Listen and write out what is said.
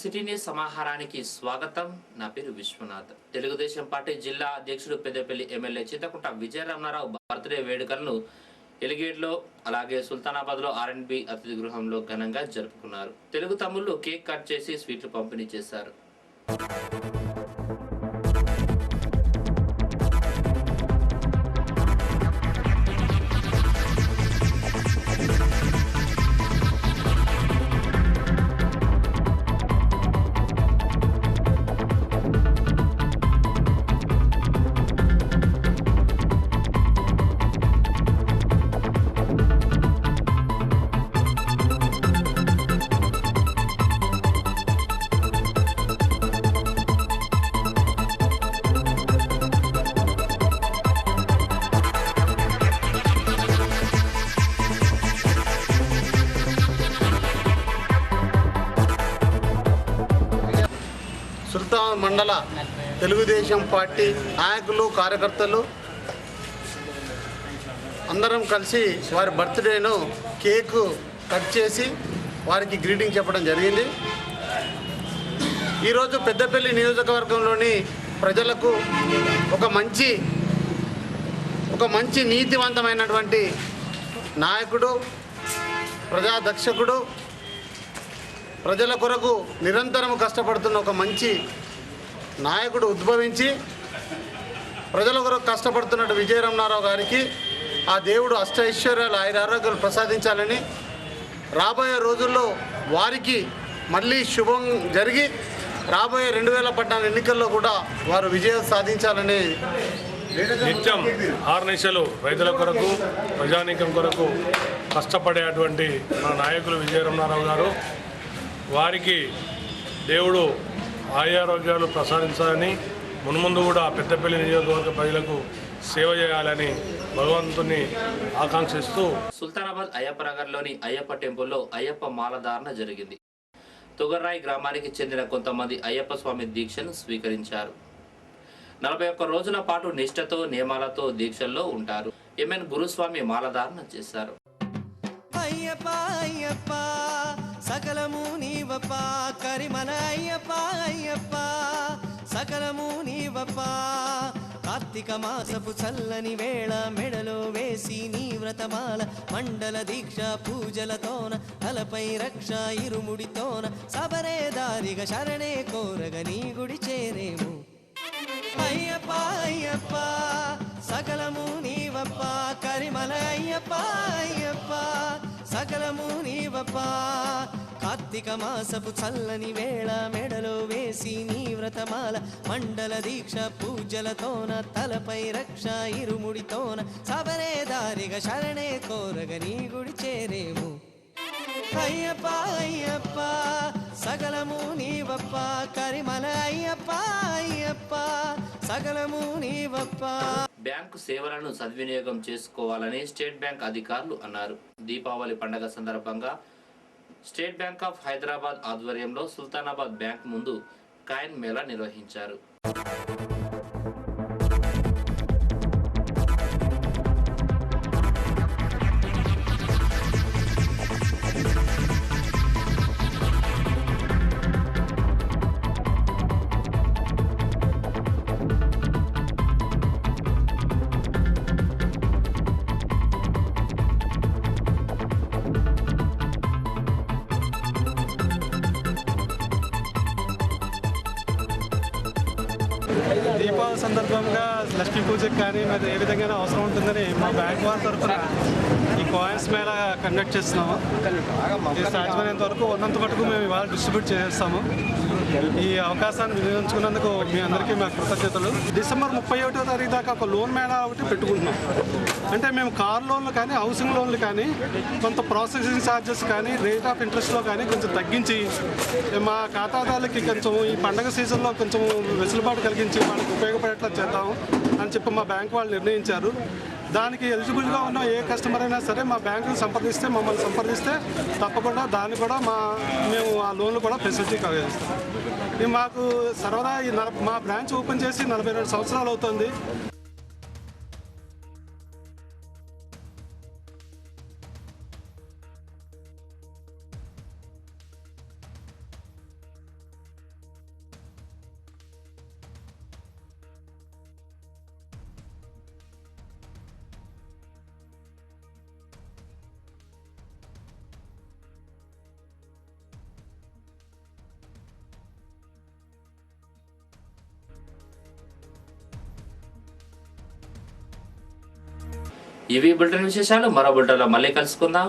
City news సమాహారానికి స్వాగతం. నా పేరు విశ్వనాథ్. తెలుగుదేశం పార్టీ జిల్లా అధ్యక్షుడు పెద్దపల్లి ఎమ్మెల్యే చింతకుంట విజయరమణారావు బర్త్డే వేడుకలను ఎలిగేడ్లో అలాగే సుల్తానాబాద్లో R&B అతిథి గృహంలో ఘనంగా జరుపుకున్నారు. తెలుగు తమ్ముళ్ళు కేక్ కట్ చేసి స్వీట్లు పంపిణీ చేశారు. సుల్తాన్ మండల తెలుగుదేశం పార్టీ నాయకులు కార్యకర్తలు అందరం కలిసి వారి బర్త్డేను కేకు కట్ చేసి వారికి గ్రీటింగ్ చెప్పడం జరిగింది. ఈరోజు పెద్దపల్లి నియోజకవర్గంలోని ప్రజలకు ఒక మంచి నీతివంతమైనటువంటి నాయకుడు, ప్రజాదక్షకుడు, ప్రజల కొరకు నిరంతరం కష్టపడుతున్న ఒక మంచి నాయకుడు ఉద్భవించి ప్రజల కొరకు కష్టపడుతున్న విజయరమణారావు గారికి ఆ దేవుడు అష్టైశ్వర్యాలు ఆరోగ్యాలు ప్రసాదించాలని, రాబోయే రోజుల్లో వారికి మళ్ళీ శుభం జరిగి రాబోయే 2014 ఎన్నికల్లో కూడా వారు విజయం సాధించాలని నిత్యం ఆర్నిశలు రైతుల కొరకు ప్రజానీకం కొరకు కష్టపడేటువంటి మన నాయకులు విజయరమణారావు గారు, వారికి దేవుడు ఆరోగ్యాలు ప్రసాదించాలని, మున్ముందు కూడా పెద్దపల్లి నియోజకవర్గ ప్రజలకు సేవ చేయాలని భగవంతుని ఆకాంక్షిస్తూ సుల్తానాబాద్ అయ్యప్ప నగర్లోని అయ్యప్ప టెంపుల్లో అయ్యప్ప మాలధారణ జరిగింది. తుగర్రాయి గ్రామానికి చెందిన కొంతమంది అయ్యప్ప స్వామి దీక్షను స్వీకరించారు. 41 రోజుల పాటు నిష్ఠతో నియమాలతో దీక్షల్లో ఉంటారు. ఎంఎన్ గురుస్వామి మాలధారణ చేశారు. అయ్యప్ప అయ్యప్ప సకలము నీవప్ప, కరిమల అయ్యప్ప అయ్యప్ప సకలము నీవప్ప, కార్తీక మాసపు చల్లని వేళ మెడలో వేసి నీ వ్రతమాల, మండల దీక్ష పూజలతోన తలపై రక్ష ఇరుముడితోన, సబరే దారిగా శరణే కోరగ నీ గుడి చేరేము. అయ్యప్ప అయ్యప్ప సకలము నీవప్ప, కరిమల అయ్యప్ప అయ్యప్ప సకలము నీవప్ప, కార్తీక మాసపు చల్లని వేళ మెడలో వేసి నీ వ్రతమాల, మండల దీక్ష పూజలతోన తలపై రక్ష ఇరుముడితోన, సబరే దారిగా శరణే కోరగ నీ గుడి చేరేము. అయ్యప్ప అయ్యప్ప సకలము నీవప్ప, కరిమల అయ్యప్ప అయ్యప్ప సకలము నీవప్ప. బ్యాంకు సేవలను సద్వినియోగం చేసుకోవాలని స్టేట్ బ్యాంక్ అధికారులు అన్నారు. దీపావళి పండుగ సందర్భంగా స్టేట్ బ్యాంక్ ఆఫ్ హైదరాబాద్ ఆధ్వర్యంలో సుల్తానాబాద్ బ్యాంక్ ముందు కాయిన్ మేళా నిర్వహించారు. దీపావళి సందర్భంగా లక్ష్మీ పూజకు కానీ మరి ఏ విధంగా అవసరం ఉంటుందని మా బ్యాంక్ వారి తరఫున ఈ కాయిన్స్ మేళా కండక్ట్ చేస్తున్నాము. ఇది సాధ్యమైనంత వరకు ఉన్నంత మటుకు మేము ఇవాళ డిస్ట్రిబ్యూట్ చేస్తాము. ఈ అవకాశాన్ని వినియోగించుకున్నందుకు మీ అందరికీ మా కృతజ్ఞతలు. డిసెంబర్ 31వ తారీఖు దాకా ఒక లోన్ మేళా ఒకటి పెట్టుకుంటున్నాం. అంటే మేము కార్ లోన్లు కానీ హౌసింగ్ లోన్లు కానీ కొంత ప్రాసెసింగ్ ఛార్జెస్ కానీ రేట్ ఆఫ్ ఇంట్రెస్ట్లో కానీ కొంచెం తగ్గించి మా ఖాతాదారులకి కొంచెం ఈ పండగ సీజన్లో కొంచెం వెసులుబాటు కలిగించి వాళ్ళకి ఉపయోగపడేట్లా చేద్దాం అని చెప్పి మా బ్యాంక్ వాళ్ళు నిర్ణయించారు. దానికి ఎలిజిబుల్గా ఉన్న ఏ కస్టమర్ అయినా సరే మా బ్యాంకుని మమ్మల్ని సంప్రదిస్తే తప్పకుండా దాన్ని కూడా మేము ఆ లోన్లు కూడా ఫెసిలిటీ కలిగిస్తాం. ఇది మాకు సర్వదా మా బ్రాంచ్ ఓపెన్ చేసి 42 సంవత్సరాలు అవుతుంది. ఇవి బులెటిన్ విశేషాలు. మరో బులెటిన్లో మళ్ళీ కలుసుకుందాం.